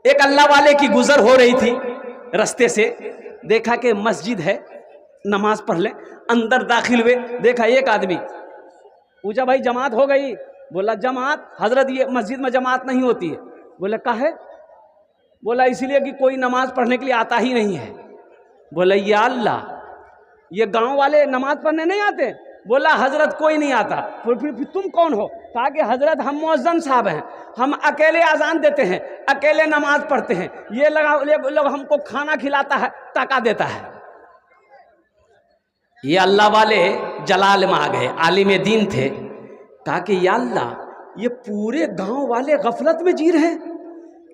एक अल्लाह वाले की गुजर हो रही थी रास्ते से, देखा कि मस्जिद है, नमाज पढ़ ले। अंदर दाखिल हुए, देखा एक आदमी। पूछा भाई जमात हो गई? बोला जमात हजरत ये मस्जिद में जमात नहीं होती है। बोला काहे? बोला इसलिए कि कोई नमाज पढ़ने के लिए आता ही नहीं है। बोला या अल्लाह, ये गांव वाले नमाज पढ़ने नहीं आते? बोला हजरत कोई नहीं आता। फिर तुम कौन हो? कहा कि हजरत हम मुअज्जिन साहब हैं, हम अकेले अजान देते हैं, अकेले नमाज पढ़ते हैं, ये लोग हमको खाना खिलाता है, टाका देता है। ये अल्लाह वाले जलाल में आ गए, आलिम दीन थे। कहा कि या अल्लाह ये पूरे गांव वाले गफलत में जी रहे हैं,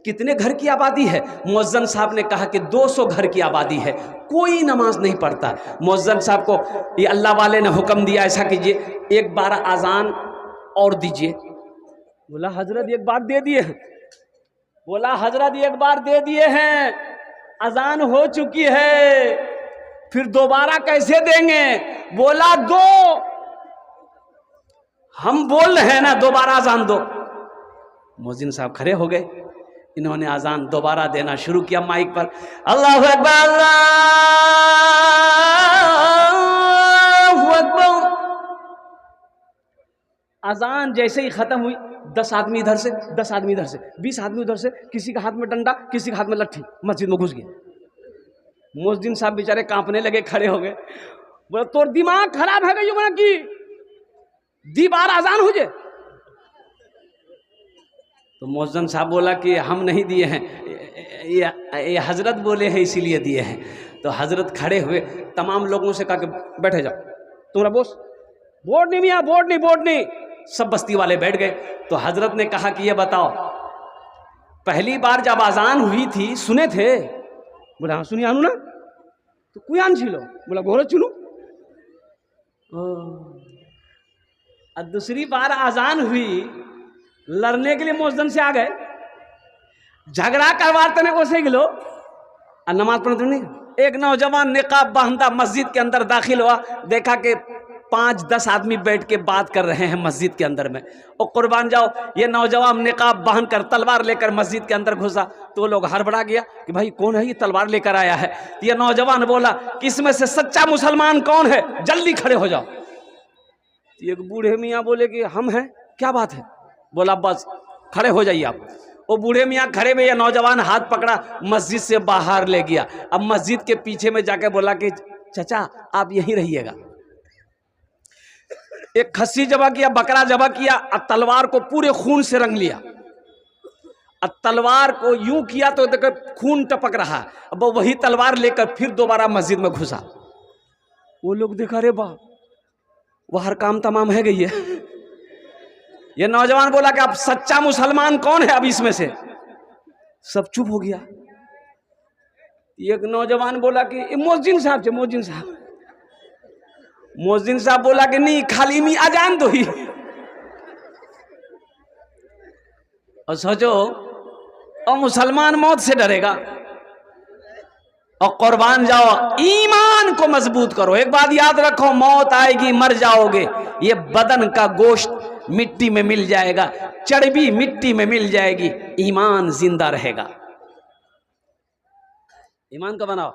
कितने घर की आबादी है? मुअज्जिन साहब ने कहा कि 200 घर की आबादी है, कोई नमाज नहीं पढ़ता। मुअज्जिन साहब को ये अल्लाह वाले ने हुक्म दिया ऐसा कीजिए, एक बार अजान और दीजिए। बोला हजरत एक बार दे दिए हैं। बोला हजरत एक बार दे दिए हैं, अजान हो चुकी है, फिर दोबारा कैसे देंगे? बोला दो, हम बोल रहे हैं ना दोबारा अजान दो। मुअज्जिन साहब खड़े हो गए, इन्होंने अजान दोबारा देना शुरू किया माइक पर। अल्लाहु अकबर, अल्लाहु अकबर। अजान जैसे ही खत्म हुई, 10 आदमी इधर से, 10 आदमी इधर से, 20 आदमी उधर से, किसी के हाथ में डंडा, किसी के हाथ में लट्ठी, मस्जिद में घुस गए। मुअज्जिन साहब बेचारे कांपने लगे, खड़े हो गए। बोला तोर दिमाग खराब है गई कि दी बार अजान हो जाए? तो मुअज्जिन साहब बोला कि हम नहीं दिए हैं, ये हजरत बोले हैं इसीलिए दिए हैं। तो हजरत खड़े हुए, तमाम लोगों से कहा कि बैठे जाओ, तुम्हारा बोस बोर्ड नहीं मियाँ, बोर्ड नहीं, बोर्ड नहीं। सब बस्ती वाले बैठ गए। तो हजरत ने कहा कि ये बताओ पहली बार जब अजान हुई थी सुने थे? बोला हाँ सुनिए आनू ना, तो कुयान छिलो? बोला घोर चुनू। और दूसरी बार अजान हुई, लड़ने के लिए मुअज्जिन से आ गए, झगड़ा करवाते ने उसे गिलो और नमाज पढ़ते नहीं। एक नौजवान निकाब बांधा मस्जिद के अंदर दाखिल हुआ, देखा कि 5-10 आदमी बैठ के बात कर रहे हैं मस्जिद के अंदर में। और कुर्बान जाओ, ये नौजवान निकाब बांध कर तलवार लेकर मस्जिद के अंदर घुसा, तो लोग हड़बड़ा गया कि भाई कौन है ये तलवार लेकर आया है। तो ये नौजवान बोला कि इसमें से सच्चा मुसलमान कौन है, जल्दी खड़े हो जाओ। एक बूढ़े मियाँ बोले कि हम हैं, क्या बात है? बोला बस खड़े हो जाइए आप। वो बूढ़े मियाँ खड़े हुए, ये नौजवान हाथ पकड़ा, मस्जिद से बाहर ले गया। अब मस्जिद के पीछे में जाके बोला कि चाचा आप यहीं रहिएगा। एक खस्सी जबा किया, बकरा जबा किया, और तलवार को पूरे खून से रंग लिया। अब तलवार को यूं किया तो देखो खून टपक रहा। अब वही तलवार लेकर फिर दोबारा मस्जिद में घुसा। वो लोग देखा रे बा, वह हर काम तमाम है गई है। ये नौजवान बोला कि अब सच्चा मुसलमान कौन है अब इसमें से? सब चुप हो गया। एक नौजवान बोला कि मुअज्जिन साहब थे, मुअज्जिन साहब। मुअज्जिन साहब बोला कि नहीं, खाली मी अजान दो ही। और सोचो, और मुसलमान मौत से डरेगा? और कुर्बान जाओ, ईमान को मजबूत करो। एक बात याद रखो, मौत आएगी, मर जाओगे, ये बदन का गोश्त मिट्टी में मिल जाएगा, चर्बी मिट्टी में मिल जाएगी, ईमान जिंदा रहेगा। ईमान को बनाओ।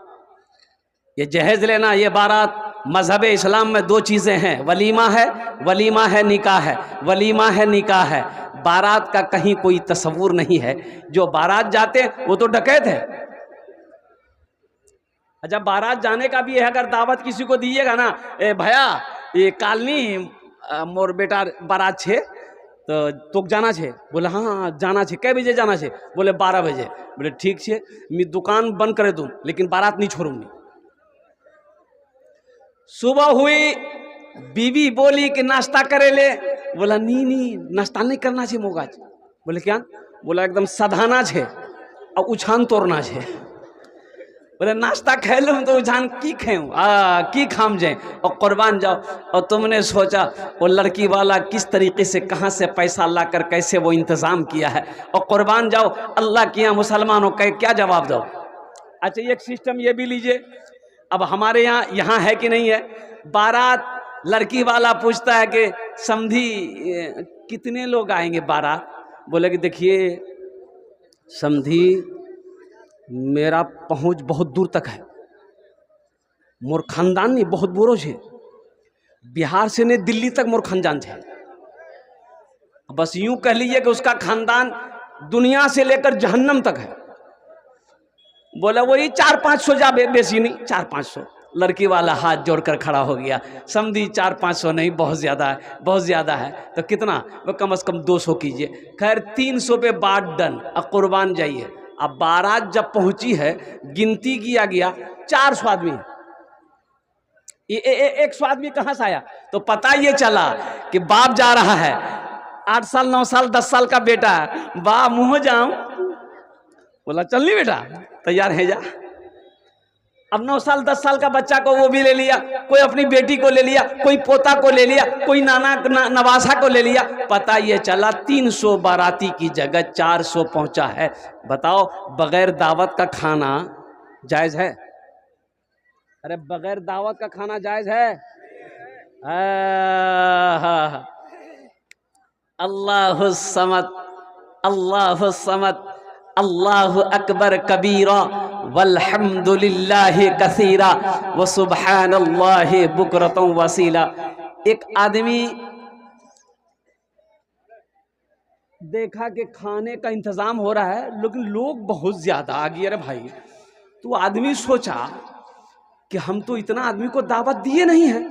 ये जहेज लेना, ये बारात, मजहब इस्लाम में 2 चीजें हैं, वलीमा है निकाह है। वलीमा है निकाह है, बारात का कहीं कोई तस्वुर नहीं है। जो बारात जाते हैं वो तो डकैत है। अच्छा, बारात जाने का भी है, अगर दावत किसी को दीजिएगा ना, ए भैया ये कालनी मोर बेटा बारात छे तो जाना छे। बोले हाँ हाँ जाना छे, कै बजे जाना छे? बोले 12 बजे। बोले ठीक छे, मैं दुकान बंद करे दूँ लेकिन बारात नहीं छोड़ूंगी। सुबह हुई, बीवी बोली कि नाश्ता करे ले। बोला नहीं नाश्ता नहीं करना छे मोगाज। बोले क्या? बोला एकदम सधाना छे और उछान तोड़ना छे। बोले नाश्ता खे लूँ तो उछान की खेऊँ, की खाम जाए। और कुर्बान जाओ, और तुमने सोचा वो लड़की वाला किस तरीके से कहाँ से पैसा लाकर कैसे वो इंतज़ाम किया है। और कुर्बान जाओ, अल्लाह के यहाँ मुसलमानों का क्या जवाब दो। अच्छा, एक सिस्टम ये भी लीजिए, अब हमारे यहाँ है कि नहीं है, बारात लड़की वाला पूछता है कि समधी कितने लोग आएंगे बारात? बोले कि देखिए समधी मेरा पहुंच बहुत दूर तक है, मोर खानदान नहीं बहुत बुरो छे, बिहार से ने दिल्ली तक मोर खानदान थे। बस यूं कह लीजिए कि उसका खानदान दुनिया से लेकर जहन्नम तक है। बोला वही 400-500 जा बेसी नहीं, 400-500। लड़की वाला हाथ जोड़कर खड़ा हो गया, समझी 400-500 नहीं, बहुत ज़्यादा है, बहुत ज़्यादा है। तो कितना? वो कम से कम 200 कीजिए। खैर 300 पे बात डन, अब कुर्बान जाइए। अब बारात जब पहुंची है, गिनती किया गया 400 आदमी। 100 आदमी कहाँ से आया? तो पता ये चला कि बाप जा रहा है, 8 साल 9 साल 10 साल का बेटा है, बा मुँह जाऊं। बोला चल नहीं बेटा, तैयार है जा। अब 9 साल 10 साल का बच्चा को वो भी ले लिया, कोई अपनी बेटी को ले लिया, कोई पोता को ले लिया, कोई नाना नवासा को ले लिया। पता ये चला 300 बाराती की जगह 400 पहुंचा है। बताओ बगैर दावत का खाना जायज है? अरे बगैर दावत का खाना जायज है? अल्लाहु समद, अल्लाहु समद, अल्लाहु अकबर कबीरा वल्हम्दुलिल्लाहि कसीरा व सुब्हानल्लाहि बुकरतम वसीला। एक आदमी देखा कि खाने का इंतजाम हो रहा है, लेकिन लोग बहुत ज्यादा आ गए। अरे भाई, तो आदमी सोचा कि हम तो इतना आदमी को दावत दिए नहीं है,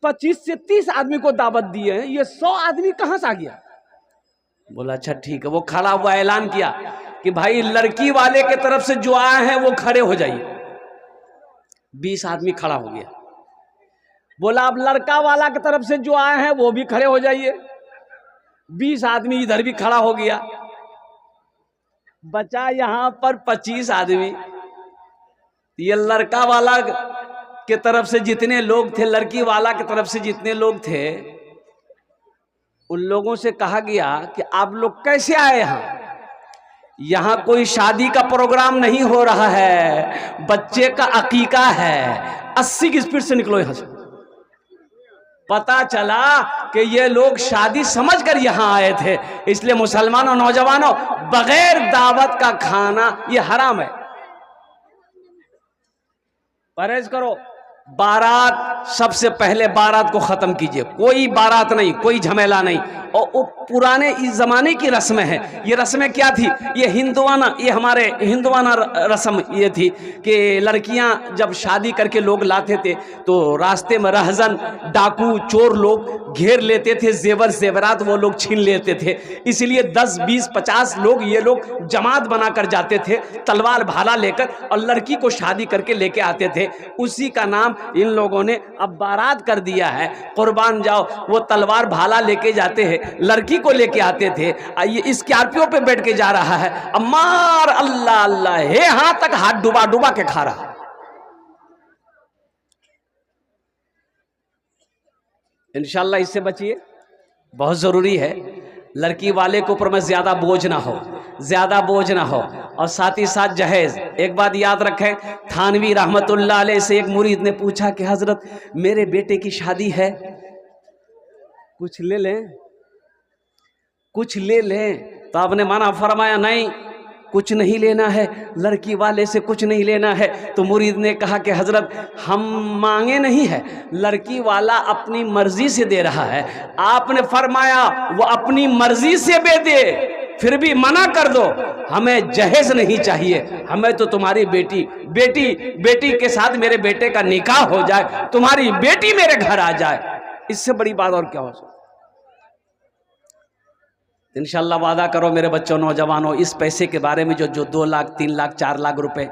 25 से 30 आदमी को दावत दिए हैं, ये 100 आदमी कहां से आ गया? बोला अच्छा ठीक है। वो खड़ा हुआ ऐलान किया कि भाई लड़की वाले के तरफ से जो आए हैं वो खड़े हो जाइए। 20 आदमी खड़ा हो गया। बोला अब लड़का वाला की तरफ से जो आए हैं वो भी खड़े हो जाइए। 20 आदमी इधर भी खड़ा हो गया। बचा यहां पर 25 आदमी। ये लड़का वाला के तरफ से जितने लोग थे, लड़की वाला की तरफ से जितने लोग थे, उन लोगों से कहा गया कि आप लोग कैसे आए यहाँ? यहाँ कोई शादी का प्रोग्राम नहीं हो रहा है, बच्चे का अकीका है। 80 की स्पीड से निकलो यहाँ से। पता चला कि ये लोग शादी समझकर यहाँ आए थे। इसलिए मुसलमानों, नौजवानों, बगैर दावत का खाना ये हराम है, परहेज करो। बारात सबसे पहले बारात को खत्म कीजिए, कोई बारात नहीं, कोई झमेला नहीं। और वो पुराने इस जमाने की रस्में हैं। ये रस्में क्या थी? ये हिंदुआना, ये हमारे हिंदुआना रस्म ये थी कि लड़कियां जब शादी करके लोग लाते थे तो रास्ते में रहजन, डाकू, चोर लोग घेर लेते थे, जेवर जेवरात वो लोग छीन लेते थे। इसलिए 10, 20, 50 लोग ये लोग जमात बनाकर जाते थे, तलवार भाला लेकर, और लड़की को शादी करके लेके आते थे। उसी का नाम इन लोगों ने अब बारात कर दिया है। कुर्बान जाओ, वो तलवार भाला लेके जाते हैं, लड़की को लेके आते थे। ये स्कॉर्पियो पे बैठ के जा रहा है, अब मार अल्लाह अल्लाह है, हाथ तक हाथ डुबा डुबा के खा रहा। इंशाल्लाह इससे बचिए, बहुत जरूरी है। लड़की वाले के ऊपर में ज्यादा बोझ ना हो, ज्यादा बोझ ना हो। और साथ ही साथ जहेज। एक बात याद रखें, थानवी रहमतुल्लाह अलैह से एक मुरीद ने पूछा कि हजरत मेरे बेटे की शादी है, कुछ ले लें, कुछ ले लें। तो आपने माना फरमाया नहीं, कुछ नहीं लेना है, लड़की वाले से कुछ नहीं लेना है। तो मुरीद ने कहा कि हजरत हम मांगे नहीं है, लड़की वाला अपनी मर्जी से दे रहा है। आपने फरमाया वो अपनी मर्जी से दे दे, फिर भी मना कर दो, हमें जहेज नहीं चाहिए, हमें तो तुम्हारी बेटी के साथ मेरे बेटे का निकाह हो जाए, तुम्हारी बेटी मेरे घर आ जाए। इससे बड़ी बात और क्या हो सकती? इंशाल्लाह वादा करो मेरे बच्चों, नौजवानों, इस पैसे के बारे में जो 2 लाख 3 लाख 4 लाख रुपए,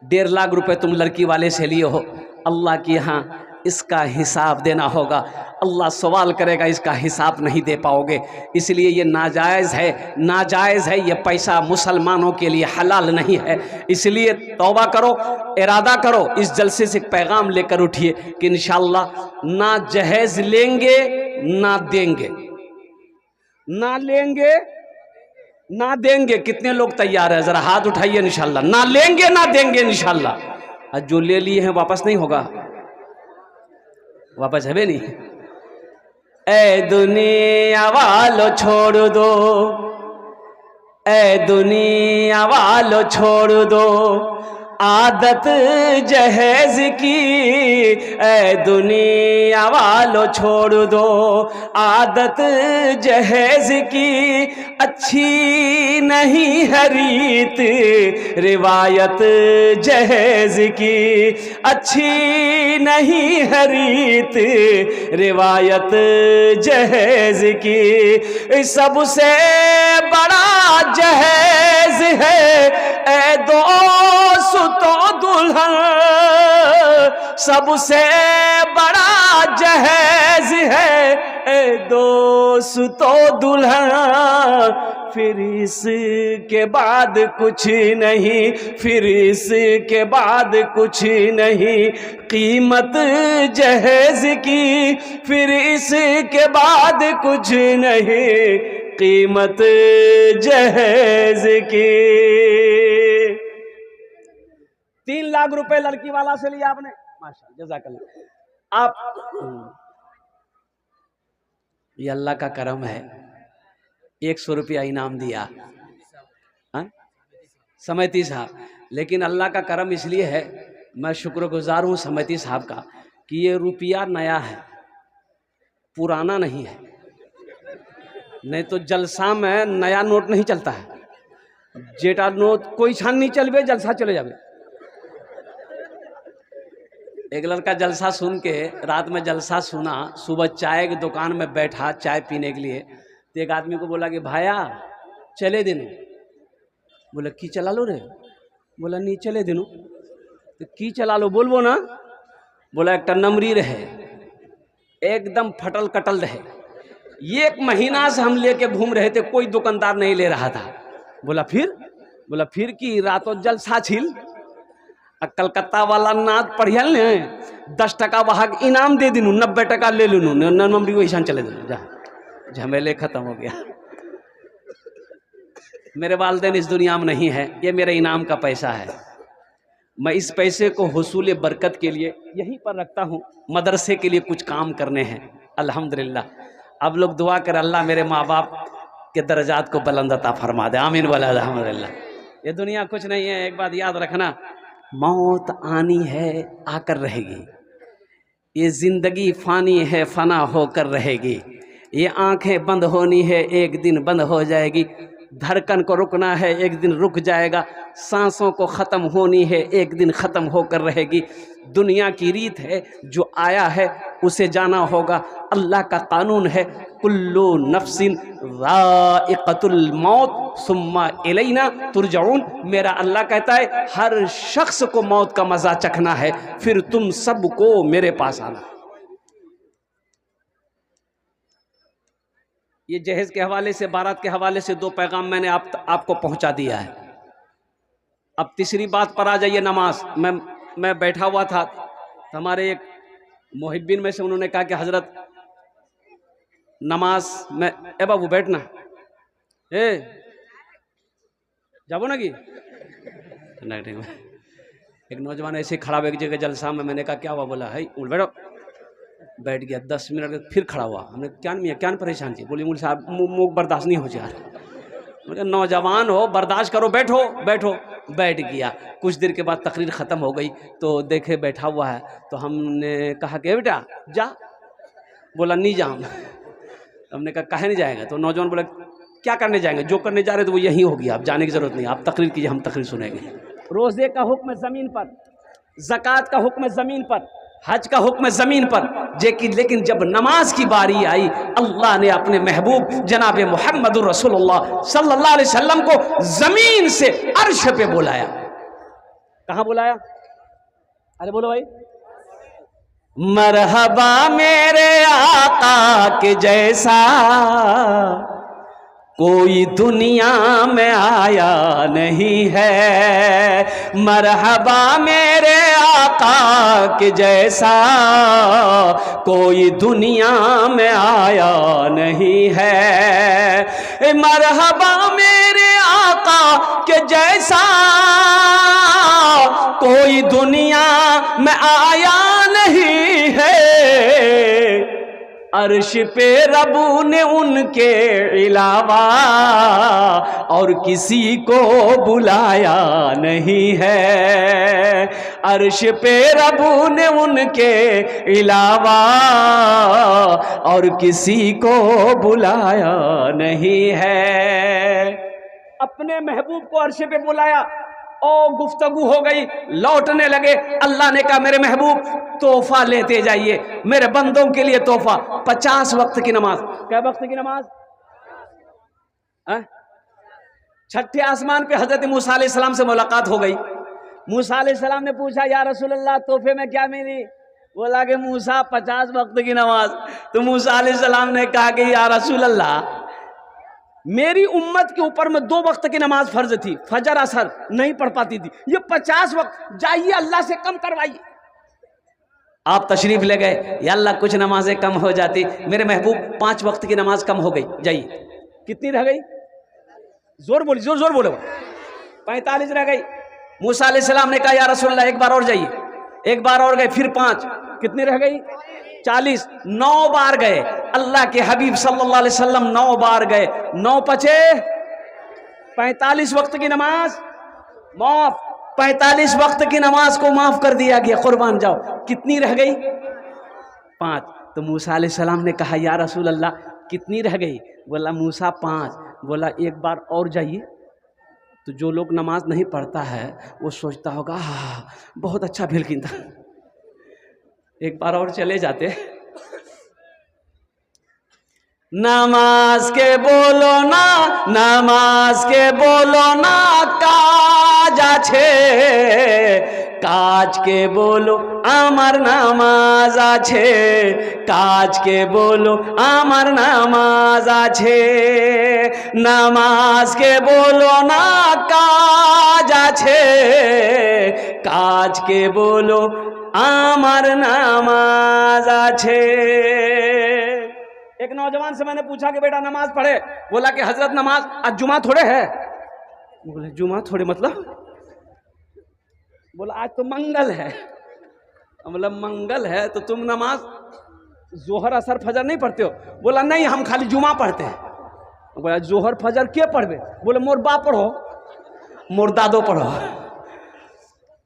1.5 लाख रुपए तुम लड़की वाले से लिए हो, अल्लाह के यहाँ इसका हिसाब देना होगा। अल्लाह सवाल करेगा, इसका हिसाब नहीं दे पाओगे। इसलिए ये नाजायज़ है, नाजायज़ है। ये पैसा मुसलमानों के लिए हलाल नहीं है। इसलिए तौबा करो, इरादा करो, इस जलसे से पैगाम लेकर उठिए कि इंशाअल्लाह ना जहेज लेंगे ना देंगे, ना लेंगे ना देंगे। कितने लोग तैयार है? जरा हाथ उठाइए। इंशाल्लाह ना लेंगे ना देंगे इंशाल्लाह। और जो ले लिए हैं वापस नहीं होगा, वापस है नहीं। ए दुनिया वालों छोड़ दो ए दुनिया वालों छोड़ दो आदत जहेज की, ए दुनिया वालों छोड़ दो आदत जहेज की, अच्छी नहीं है रीत रिवायत जहेज की, अच्छी नहीं है रीत रिवायत जहेज की। सबसे बड़ा जहेज है ए दोस्तों दुल्हन, सबसे बड़ा जहेज है ए दोस्तों दुल्हन, फिर इसके बाद कुछ नहीं, फिर इसके बाद कुछ नहीं, कीमत जहेज की, फिर इसके बाद कुछ नहीं, कीमत जहेज की। 3 लाख रुपए लड़की वाला से लिया आपने, माशाअल्लाह जज़ाकल्लाह। आप ये अल्लाह का करम है, 100 रुपया इनाम दिया समिति साहब, लेकिन अल्लाह का करम इसलिए है, मैं शुक्रगुजार हूँ समिति साहब का कि ये रुपया नया है, पुराना नहीं है। नहीं तो जलसा में नया नोट नहीं चलता है, जेटा नोट कोई छान नहीं चलवे, जलसा चले जावे। एक लड़का जलसा सुन के, रात में जलसा सुना, सुबह चाय की दुकान में बैठा चाय पीने के लिए, तो एक आदमी को बोला कि भाया चले दिनू। बोला की चला लो रे? बोला नहीं चले दिनू। तो की चला लो बोलबो ना? बोला एक नमरी रहे, एकदम फटल कटल रहे, 1 महीना से हम लेके घूम रहे थे, कोई दुकानदार नहीं ले रहा था। बोला फिर की रातों जलसा छिल, कलकत्ता वाला नाद पढ़ियल ने 10 टका वाहक इनाम दे दिनू, 90 टका ले लूनू, नमरी वैसा चले दिनू, जा झमेले खत्म हो गया। मेरे वालिदैन इस दुनिया में नहीं है, ये मेरे इनाम का पैसा है, मैं इस पैसे को हुसूल बरकत के लिए यहीं पर रखता हूँ, मदरसे के लिए कुछ काम करने हैं अल्हम्दुलिल्लाह। अब लोग दुआ कर अल्लाह मेरे माँ बाप के दर्जात को बुलंद अता फरमा दे, आमीन वाला अल्हम्दुलिल्लाह। ये दुनिया कुछ नहीं है, एक बात याद रखना, मौत आनी है आकर रहेगी, ये जिंदगी फानी है फना होकर रहेगी, ये आंखें बंद होनी है एक दिन बंद हो जाएगी, धड़कन को रुकना है एक दिन रुक जाएगा, सांसों को ख़त्म होनी है एक दिन ख़त्म होकर रहेगी। दुनिया की रीत है, जो आया है उसे जाना होगा, अल्लाह का कानून है, कुल्लु नफ्सिन ज़ाइक़तुल मौत सुम्मा इलैना तुरजऊन। मेरा अल्लाह कहता है हर शख्स को मौत का मज़ा चखना है, फिर तुम सबको मेरे पास आना। ये जहेज के हवाले से, बारात के हवाले से 2 पैगाम मैंने आपको पहुंचा दिया है। अब तीसरी बात पर आ जाइए, नमाज। मैं बैठा हुआ था, तो हमारे एक मुहिब्बिन में से उन्होंने कहा कि हजरत नमाज में, ए बाबू बैठना, ए जाबो ना कि एक नौजवान ऐसे खड़ा हुआ एक जगह जलसा में, मैंने कहा क्या हुआ? बोला है उठ बैठो। बैठ गया, 10 मिनट फिर खड़ा हुआ। हमने क्या परेशान थी? बोली मुझे साहब मुँह बर्दाश्त नहीं हो जा रहा। मुझे नौजवान हो, बर्दाश्त करो, बैठो बैठो। बैठ गया, कुछ देर के बाद तकरीर ख़त्म हो गई, तो देखे बैठा हुआ है, तो हमने कहा कि बेटा जा। बोला नहीं जाऊँ। हमने कहा काहे नहीं जाएगा? तो नौजवान बोला क्या करने जाएंगे? जो करने जा रहे तो वो यही होगी, आप जाने की ज़रूरत नहीं, आप तकरीर कीजिए, हम तकरीर सुनेंगे। रोज़े का हुक्म ज़मीन पर, ज़कात का हुक्म ज़मीन पर, हज का हुक्म ज़मीन पर, लेकिन जब नमाज की बारी आई, अल्लाह ने अपने महबूब जनाब मुहम्मदुर रसूलुल्लाह सल्लल्लाहु अलैहि वसल्लम को ज़मीन से अर्श पे बुलाया। कहाँ बुलाया? अरे बोलो भाई। मरहबा मेरे आका के जैसा कोई दुनिया में आया नहीं है, मरहबा मेरे आका के जैसा कोई दुनिया में आया नहीं है, मरहबा मेरे आका के जैसा कोई दुनिया में आया नहीं है। अर्श पे रबू ने उनके अलावा और किसी को बुलाया नहीं है। अर्श पे रबू ने उनके अलावा और किसी को बुलाया नहीं है। अपने महबूब को अर्श पे बुलाया और गुफ्तगू हो गई, लौटने लगे। अल्लाह ने कहा मेरे महबूब तोहफा लेते जाइए, मेरे बंदों के लिए तोहफा 50 वक्त की नमाज। क्या वक्त की नमाज? छठे आसमान पे हजरत मूसा अलैहिस्सलाम से मुलाकात हो गई। मूसा अलैहिस्सलाम ने पूछा या रसूल अल्लाह तोहफे में क्या मिली? बोला कि मूसा 50 वक्त की नमाज। तो मूसा अलैहिस्सलाम ने कहा कि या रसूल अल्लाह मेरी उम्मत के ऊपर में 2 वक्त की नमाज फर्ज थी, फजर असर नहीं पढ़ पाती थी, ये 50 वक्त, जाइए अल्लाह से कम करवाइए। आप तशरीफ ले गए, या अल्लाह कुछ नमाजें कम हो जाती, मेरे महबूब 5 वक्त की नमाज कम हो गई, जाइए। कितनी रह गई? जोर बोली, जोर जोर बोलो। 45 रह गई। मूसा अलैहिस्सलाम ने कहा या रसूल अल्लाह एक बार और जाइए। एक बार और गए, फिर 5, कितनी रह गई? 40। 9 बार गए अल्लाह के हबीब सल्लल्लाहु अलैहि वसल्लम, 9 बार गए, 9 पचे 45 वक्त की नमाज माफ। 45 वक्त की नमाज को माफ कर दिया गया, कुर्बान जाओ। कितनी रह गई? 5। तो मूसा अलैहिस्सलाम ने कहा या रसूल अल्लाह कितनी रह गई? बोला मूसा 5। बोला एक बार और जाइए। तो जो लोग नमाज नहीं पढ़ता है वो सोचता होगा बहुत अच्छा भेलकिन था, एक बार और चले जाते। नमाज के बोलो ना, नमाज के बोलो ना काज आछे, काज के बोलो आमार नामाज आछे, काज के बोलो आमार नामाज आछे। नमाज के बोलो ना काज आछे, काज के बोलो आमार नामाज आछे। एक नौजवान से मैंने पूछा कि बेटा नमाज पढ़े? बोला कि हजरत नमाज आज जुमा थोड़े है। बोले जुमा थोड़े मतलब? बोला आज तो मंगल है। मतलब मंगल है तो तुम नमाज जोहर असर फजर नहीं पढ़ते हो? बोला नहीं हम खाली जुमा पढ़ते हैं। बोला जोहर फजर क्या पढ़बे? बोले मोर बाप पढ़ो, मोर दादो पढ़ो,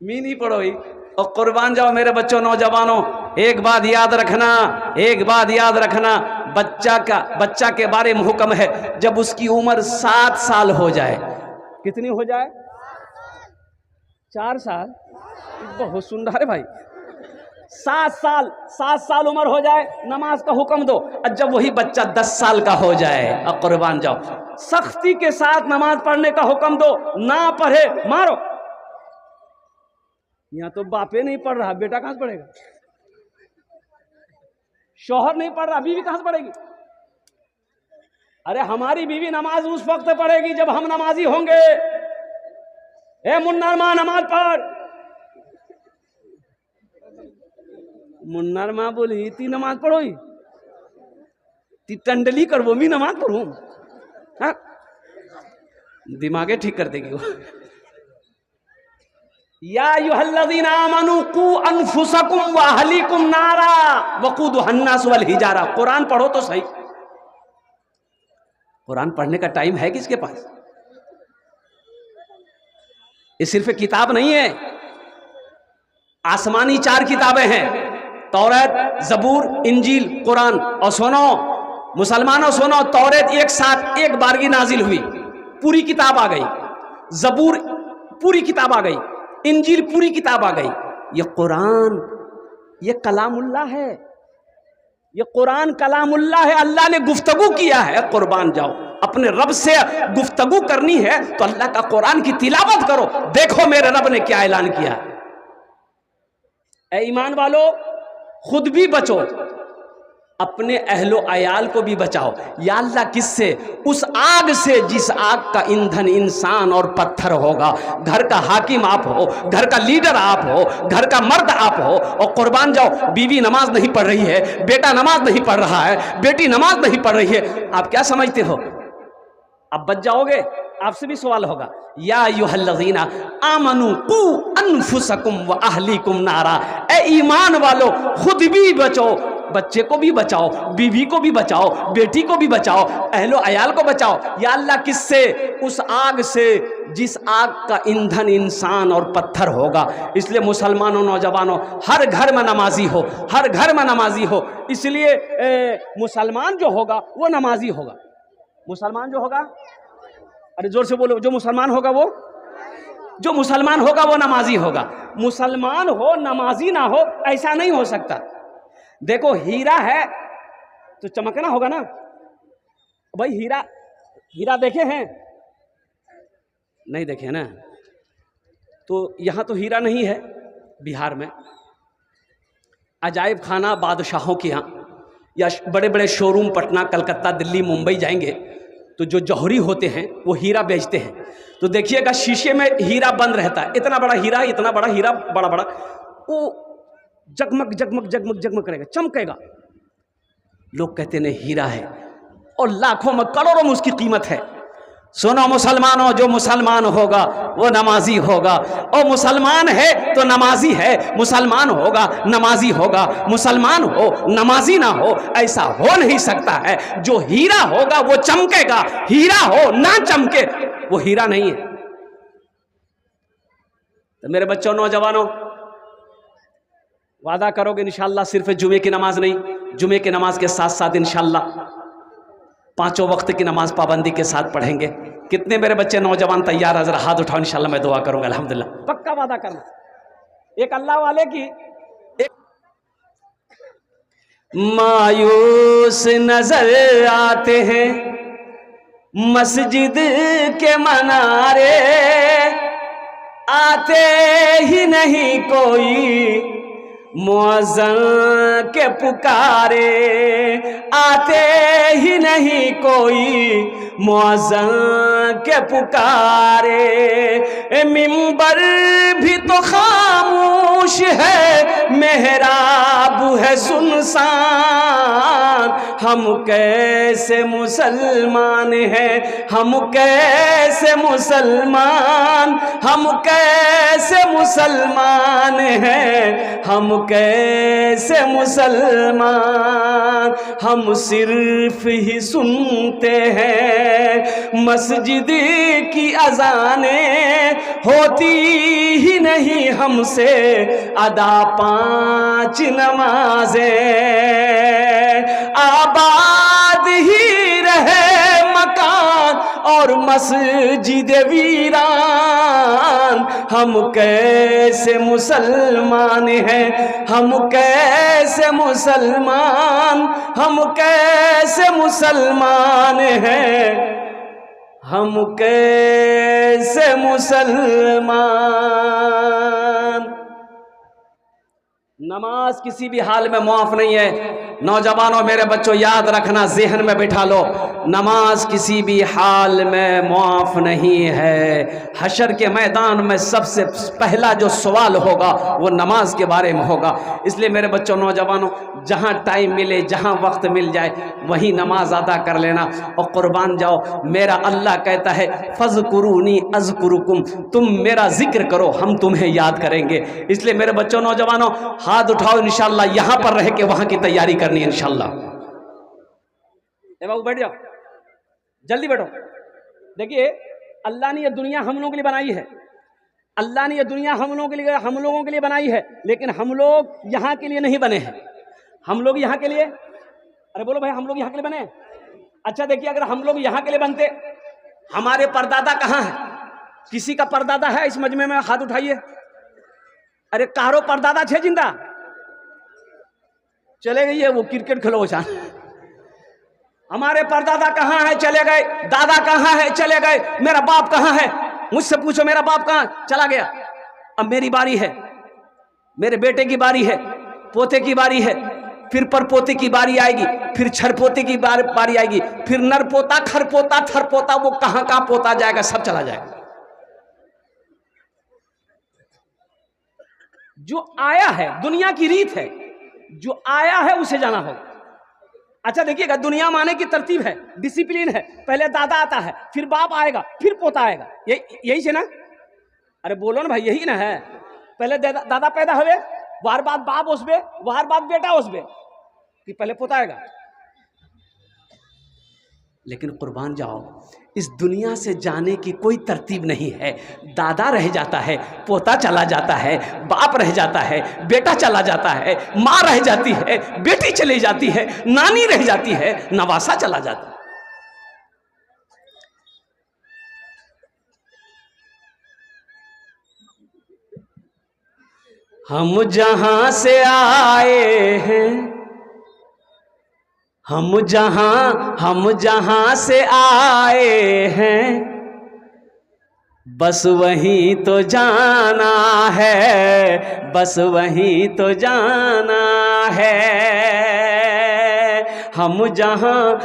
मी नहीं पढ़ो ही। और कुर्बान जाओ मेरे बच्चों, नौजवानों, एक बात याद रखना, एक बात याद रखना, बच्चा के बारे में हुक्म है जब उसकी उम्र 7 साल हो जाए। कितनी हो जाए? 4 साल? बहुत सुंदर है भाई। 7 साल उम्र हो जाए नमाज का हुक्म दो। और जब वही बच्चा 10 साल का हो जाए, अब कुर्बान जाओ, सख्ती के साथ नमाज पढ़ने का हुक्म दो, ना पढ़े मारो। यहाँ तो बापे नहीं पढ़ रहा, बेटा कहां से पढ़ेगा? शौहर नहीं पढ़ रहा, बीवी कहां से पढ़ेगी? अरे हमारी बीवी नमाज उस वक्त पढ़ेगी जब हम नमाजी होंगे। ए मुन्नर माँ नमाज पढ़। मुन्नर माँ बोली ती नमाज पढ़ो, ती टंडली कर वो, मी नमाज पढ़ू। हाँ? दिमागे ठीक कर देगी वो। या अय्युहल्लज़ीना आमनू कू अनफुसकुम व अहलीकुम नारा वक़ूदुहा अन्नास वल हिजारा। कुरान पढ़ो तो सही। कुरान पढ़ने का टाइम है किसके पास? ये सिर्फ किताब नहीं है, आसमानी 4 किताबें हैं, तौरात, जबूर, इंजील, कुरान। और सुनो मुसलमानों, सुनो, तौरात एक साथ एक बारगी नाजिल हुई, पूरी किताब आ गई। जबूर पूरी किताब आ गई, इंजील पूरी किताब आ गई। ये कुरान, ये कलामुल्लाह है, ये कुरान कलामुल्लाह है। अल्लाह ने गुफ्तगू किया है। कुर्बान जाओ, अपने रब से गुफ्तगू करनी है तो अल्लाह का कुरान की तिलावत करो। देखो मेरे रब ने क्या ऐलान किया। ऐ ईमान वालो, खुद भी बचो, अपने अहलो अयाल को भी बचाओ। या अल्लाह किससे? उस आग से जिस आग का ईंधन इंसान और पत्थर होगा। घर का हाकिम आप हो, घर का लीडर आप हो, घर का मर्द आप हो, और कुर्बान जाओ बीवी नमाज नहीं पढ़ रही है, बेटा नमाज नहीं पढ़ रहा है, बेटी नमाज नहीं पढ़ रही है, आप क्या समझते हो आप बच जाओगे? आपसे भी सवाल होगा। या अय्युहल्लज़ीना आमनू कू अनफुसकुम व अहलीकुम नारा। ए ईमान वालो, खुद भी बचो बच्चे को भी बचाओ, बीवी को भी बचाओ, बेटी को भी बचाओ, अहलो अयाल को बचाओ। या अल्लाह किससे? उस आग से जिस आग का ईंधन इंसान और पत्थर होगा। इसलिए मुसलमानों, नौजवानों, हर घर में नमाजी हो, हर घर में नमाजी हो। इसलिए मुसलमान जो होगा वो नमाजी होगा। मुसलमान जो होगा, अरे जोर से बोलो, जो मुसलमान होगा वो, जो मुसलमान होगा वो नमाजी होगा। मुसलमान हो नमाजी ना हो, ऐसा नहीं हो सकता। देखो हीरा है तो चमकना होगा ना भाई। हीरा, हीरा देखे हैं? नहीं देखे ना। तो यहां तो हीरा नहीं है बिहार में। अजायब खाना बादशाहों के यहाँ या बड़े बड़े शोरूम पटना, कलकत्ता, दिल्ली, मुंबई जाएंगे तो जो जौहरी होते हैं वो हीरा बेचते हैं। तो देखिएगा शीशे में हीरा बंद रहता है, इतना बड़ा हीरा, इतना बड़ा हीरा, बड़ा बड़ा, वो जगमग जगमग जगमग जगमग करेगा, चमकेगा। लोग कहते हैं हीरा है, और लाखों में करोड़ों में उसकी कीमत है। सुनो मुसलमानों, जो मुसलमान होगा वो नमाजी होगा। और मुसलमान है तो नमाजी है, मुसलमान होगा नमाजी होगा। मुसलमान हो नमाजी ना हो, ऐसा हो नहीं सकता है। जो हीरा होगा वो चमकेगा, हीरा हो ना चमके वो हीरा नहीं है। तो मेरे बच्चों, नौजवानों, वादा करोगे इंशाअल्लाह सिर्फ जुमे की नमाज नहीं, जुमे की नमाज के साथ साथ इंशाअल्लाह 5 वक्त की नमाज पाबंदी के साथ पढ़ेंगे। कितने मेरे बच्चे नौजवान तैयार हैं? जरा हाथ उठाओ, इंशाल्लाह मैं दुआ करूंगा। अल्हम्दुलिल्लाह, पक्का वादा करना। एक अल्लाह वाले की मायूस नजर आते हैं मस्जिद के मनारे, आते ही नहीं कोई मुअज्जिन के पुकारे, आते ही नहीं कोई मुअज्जिन के पुकारे। मिंबर भी तो खामोश है, मेहराब है सुनसान, हम कैसे मुसलमान हैं, हम कैसे मुसलमान, हम कैसे मुसलमान हैं, हम कैसे मुसलमान। हम सिर्फ ही सुनते हैं मस्जिद की अज़ानें, होती ही नहीं हमसे अदा 5 नमाजें। आबाद ही रहे मकान और मस्जिद वीरान, हम कैसे मुसलमान हैं, हम कैसे मुसलमान, हम कैसे मुसलमान हैं, हम कैसे मुसलमान। नमाज किसी भी हाल में मुआफ नहीं है। नौजवानों, मेरे बच्चों, याद रखना, ज़हन में बिठा लो, नमाज किसी भी हाल में मुआफ नहीं है। हशर के मैदान में सबसे पहला जो सवाल होगा वो नमाज के बारे में होगा। इसलिए मेरे बच्चों, नौजवानों, जहाँ टाइम मिले, जहाँ वक्त मिल जाए, वहीं नमाज अदा कर लेना और कुर्बान जाओ। मेरा अल्लाह कहता है फ़ज़कुरूनी अज़कुरुकुम, तुम मेरा जिक्र करो, हम तुम्हें याद करेंगे। इसलिए मेरे बच्चों, नौजवानों, हाथ उठाओ, इंशाअल्लाह यहाँ पर रह के वहाँ की तैयारी करनी है इंशाअल्लाह। बाबू बैठ जाओ, जल्दी बैठो। देखिए, अल्लाह ने ये दुनिया हम लोगों के लिए बनाई है, अल्लाह ने ये दुनिया हम लोगों के लिए बनाई है, लेकिन हम लोग यहाँ के लिए नहीं बने हैं। हम लोग यहाँ के लिए, अरे बोलो भाई, हम लोग यहाँ के लिए बने हैं। अच्छा देखिए, अगर हम लोग यहाँ के लिए बनते, हमारे परदादा कहाँ है? किसी का परदादा है इस मजमे में? हाथ उठाइए। अरे कारो परदादा छे जिंदा? चले गई है, वो क्रिकेट खेलो चाह। हमारे परदादा कहाँ है? चले गए। दादा कहाँ है? चले गए। मेरा बाप कहाँ है? मुझसे पूछो, मेरा बाप कहाँ? चला गया। अब मेरी बारी है, मेरे बेटे की बारी है, पोते की बारी है, फिर परपोते की बारी आएगी, फिर छरपोते की बारी आएगी, फिर नरपोता, खरपोता, थरपोता, वो कहाँ कहाँ पोता जाएगा, सब चला जाएगा। जो आया है, दुनिया की रीत है, जो आया है उसे जाना होगा। अच्छा देखिएगा, दुनिया माने की तरतीब है, डिसिप्लिन है। पहले दादा आता है, फिर बाप आएगा, फिर पोता आएगा। यही से ना? अरे बोलो ना भाई, यही ना है। पहले दादा पैदा हुए, वार बाद बाप उसबे, वार बाद बेटा उसबे, कि पहले पोता आएगा। लेकिन कुर्बान जाओ, इस दुनिया से जाने की कोई तरतीब नहीं है। दादा रह जाता है, पोता चला जाता है, बाप रह जाता है, बेटा चला जाता है, माँ रह जाती है, बेटी चली जाती है, नानी रह जाती है, नवासा चला जाता है। हम जहां से आए हैं, हम जहां से आए हैं, बस वहीं तो जाना है, बस वहीं तो जाना है। हम जहां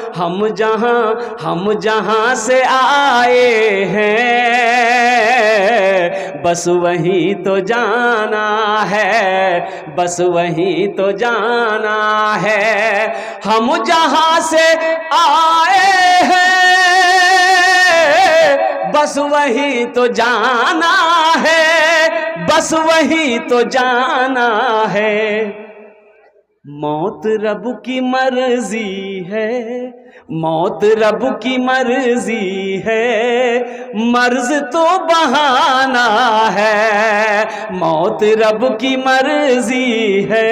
से आए हैं, बस वहीं तो जाना है, बस वहीं तो जाना है। हम जहां से आए हैं, बस वहीं तो जाना है, बस वहीं तो जाना है। मौत रब की मर्जी है, मौत रब की मर्जी है, मर्ज तो बहाना है। मौत रब की मर्जी है,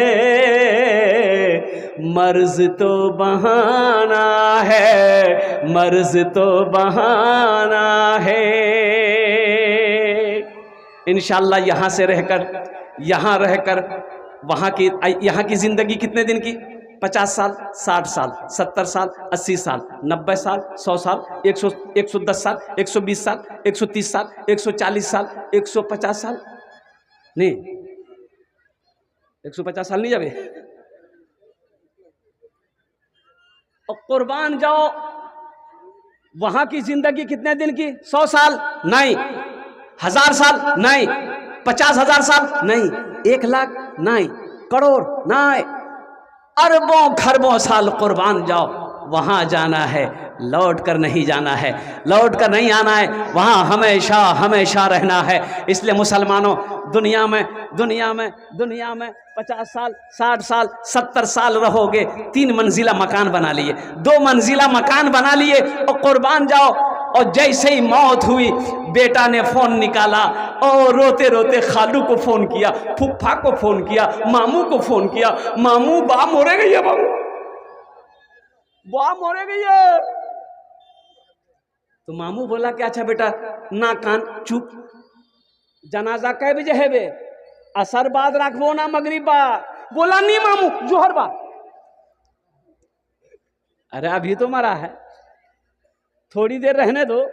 मर्ज तो बहाना है, मर्ज तो बहाना है। इंशाअल्लाह यहाँ से रहकर, यहाँ रहकर यहाँ की जिंदगी कितने दिन की? 50 साल, 60 साल, 70 साल, 80 साल, 90 साल, 100 साल, 110 साल, 120 साल, 130 साल, 140 साल, 150 साल नहीं, 150 साल नहीं जावे। और कुर्बान जाओ, वहां की जिंदगी कितने दिन की? 100 साल नहीं, 1000 साल नहीं, 50,000 साल नहीं, 1 लाख नहीं, करोड़ नहीं, अरबों खरबों साल कुर्बान जाओ। वहां जाना है, लौट कर नहीं जाना है, लौट कर नहीं आना है, वहां हमेशा हमेशा रहना है। इसलिए मुसलमानों, दुनिया में 50 साल, 60 साल, 70 साल रहोगे, 3 मंजिला मकान बना लिए, 2 मंजिला मकान बना लिए और कुर्बान जाओ। और जैसे ही मौत हुई, बेटा ने फोन निकाला और रोते रोते खालू को फोन किया, फुफ्फा को फोन किया, मामू को फोन किया, मामू बा मोरे गई है, बाबू बा मोरे गई है। तो मामू बोला कि अच्छा बेटा, ना कान चुप, जनाजा कै बजे है बे? असर बाद रखबो ना मगरिब बा? बोला नहीं मामू, जोहर बा। अरे अभी तो मरा है, थोड़ी देर रहने दो।